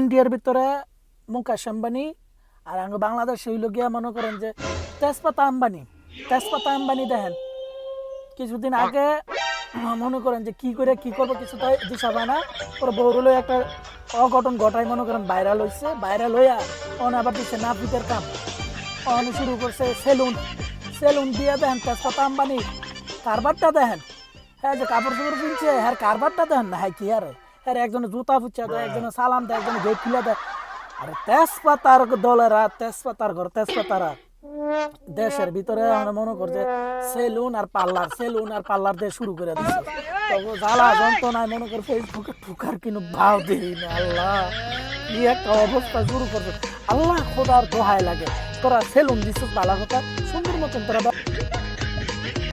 ইন্ডিয়ার ভিতরে মুকেশ আম্বানি আর আঙ্গ বাংলাদেশ হইল গিয়া মনে করেন যে তেজপাতা আম্বানি দেখেন কিছুদিন আগে মনে করেন যে কি করে কি করবো কিছু তাই দিশা পায় না ওর বউরুলো একটা অঘটন ঘটাই মনে করেন ভাইরাল হইছে ভাইরাল হইয়া অন আবার দিচ্ছে নাপিতের কাম অন শুরু করছে সেলুন সেলুন দিয়ে দেখেন তেজপাতা আম্বানি কারবারটা দেখেন হ্যাঁ যে কাপড় চোপড় কিনছে হ্যাঁ কারবারটা দেখেন না হ্যাঁ কি আরে হ্যাঁ একজনে জুতা ফুচা দেয় একজনে সালাম দেয় একজনে গেট খুলে দেয় আরে তেজপাতার দলেরা তেজপাতার ঘর তেজপাতারা দেশের ভিতরে আমরা মনে করছে সেলুন আর পার্লার দিয়ে শুরু করে দিচ্ছে তবে জ্বালা যন্ত্রণায় মনে করে ফেসবুকে ঠুকার কিন্তু ভাও দিই না আল্লাহ কি একটা অবস্থা শুরু করছে আল্লাহ খোদার দোহাই লাগে তোরা সেলুন দিচ্ছিস ভালো কথা সুন্দর মতন তোরা